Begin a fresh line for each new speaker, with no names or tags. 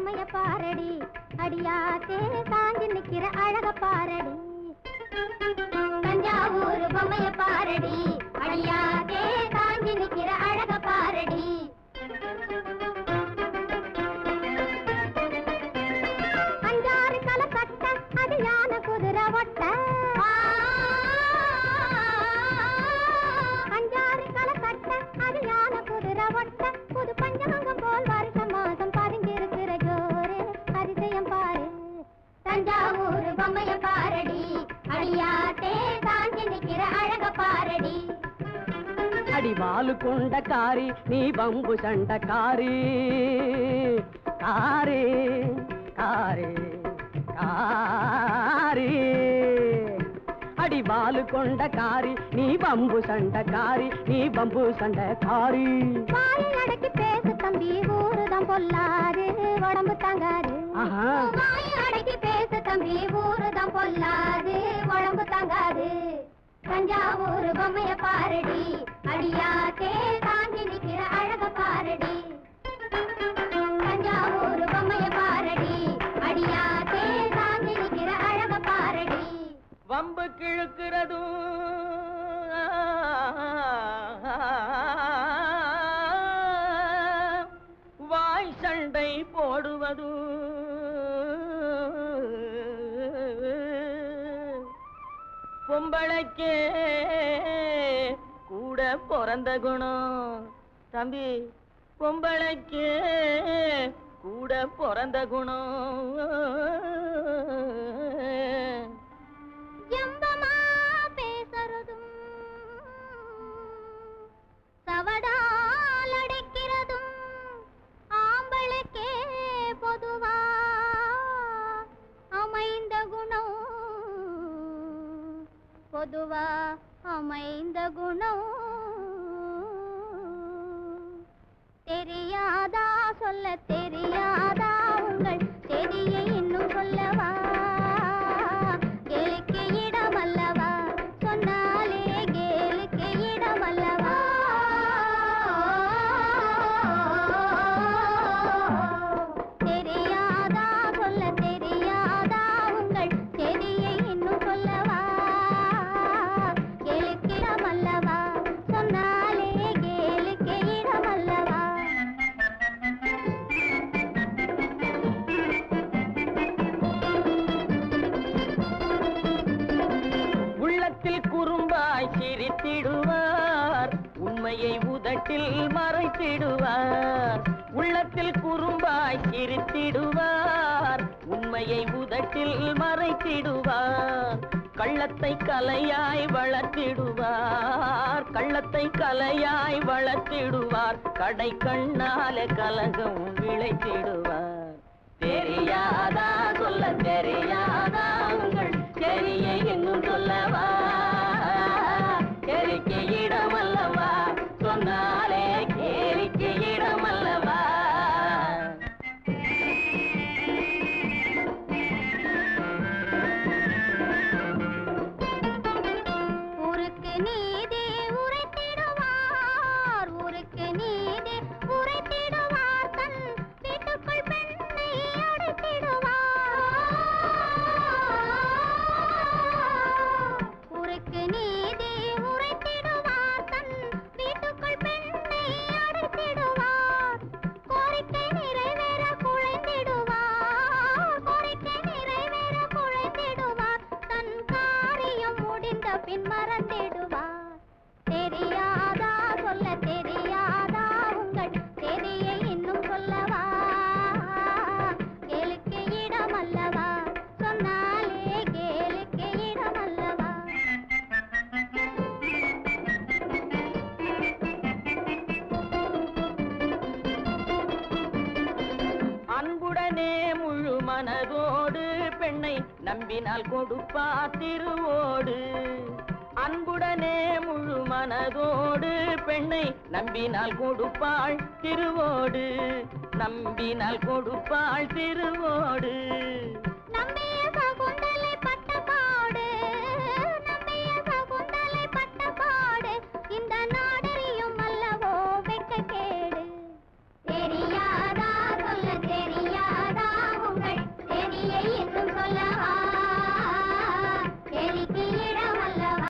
பொம்மைய பாரடி அடியாத்தே தாங்கி நிக்கிற அழக பாரடி தஞ்சாவூர் பொம்மைய பாரடி அடியாத்தே தாங்கி நிக்கிற அழக பாரடி அஞ்சாறு கல சட்ட அது யான குதிரை ஒட்ட அஞ்சாறு கல சட்ட அது யான குதிரை ஒட்ட புது பஞ்சாங்கம் போல் வருஷம் மாதம் பதிஞ்சிருக்கிற ஜோரு அதிசயம் பாரு தஞ்சாவூர் பொம்மைய பாரடி அடியாத்தே தாங்கி நிக்கிற அழக பாரடி
அடிவாலு கொண்ட காரி நீ பம்பு சண்ட காரி காரி காரி காரி அடிவாலு கொண்ட காரி நீ பம்பு சண்ட காரி நீ பம்பு சண்ட காரி
வாயை அடக்கி பேசு தம்பி ஊருதான் பொல்லாது உடம்பு தாங்காது வாயை அடக்கி பேசு தம்பி ஊருதான் பொல்லாது உடம்பு தாங்காது தஞ்சாவூர் பொம்மைய பாரடி அடியாத்தே தாங்கி நிக்கிற அழக பாரடி தஞ்சாவூர் பொம்மைய பாரடி அடியாத்தே தாங்கி நிக்கிற அழக பாரடி
வம்பு கிழக்கிறதும் வாய் சண்டை போடுவதும் பொம்பளைக்கே கூட பிறந்த குணம் தம்பி பொம்பளைக்கே கூட பிறந்த குணம்
எம்பமா பேசுறதும் சவடால் அடைக்கிறதும் ஆம்பளுக்கே பொதுவா அமைந்த குணம் பொதுவா அமைந்த குணம் தெரியாதா சொல்ல தெரியாதா உங்கள் செடியை இன்னும் சொல்லவா கேளுக்கு இடமல்லவா சொன்னாலே கேளுக்கு இடமல்லவா தெரியாதா சொல்ல தெரியாதா உங்கள் செடியை இன்னும் சொல்லவா கேளுக்கு இடமல்லவா சொன்னாலே கேளுக்கு இடமல்லவா
உள்ளத்தில் குறும்பாய் சிரித்திடுவார் உண்மையை உதட்டில் மறைத்திடுவார் உள்ளத்தில் குறும்பாய் சிரித்திடுவார் உண்மையை உதட்டில் மறைத்திடுவார் கள்ளத்தை கலையாய் வளர்த்திடுவார் கள்ளத்தை கலையாய் வளர்த்திடுவார் கடை கண்ணால கலகம் விளைத்திடுவார் தெரியாதா சொல்ல தெரியாதா உங்கள் செரியை இன்னும் சொல்லவா கேளிக்கை இடமல்லவா சொன்னாலே கேளிக்கை இடமல்லவா
ஊருக்கு நீதி உரைத்திடுவார் ஊருக்கு நீதி உரைத்திடுவார் தன் வீட்டுக்குள் பெண்ணை அடைத்திடுவார் ஊருக்கு நீதி உரைத்திடுவார் தன் வீட்டுக்குள் பெண்ணை அடைத்திடுவார் கோரிக்கை நிறைவேற குழைந்திடுவார் கோரிக்கை நிறைவேற குழைந்திடுவார் தன் காரியம் முடிந்த பின் மறந்திடுவார் தெரியாதா சொல்ல தெரியாதா உங்கள் தெரியை இன்னும் சொல்லவா கேளுக்கு இடமல்லவா சொன்னாலே கேளுக்கு இடமல்லவா
அன்புடனே முழு மனதோடு பெண்ணை நம்பினால் கொடுப்பா திருவோடு அன்புடனே முழு மனதோடு பெண்ணை நம்பினால் கொடுப்பாள் திருவோடு நம்பினால் கொடுப்பாள் திருவோடு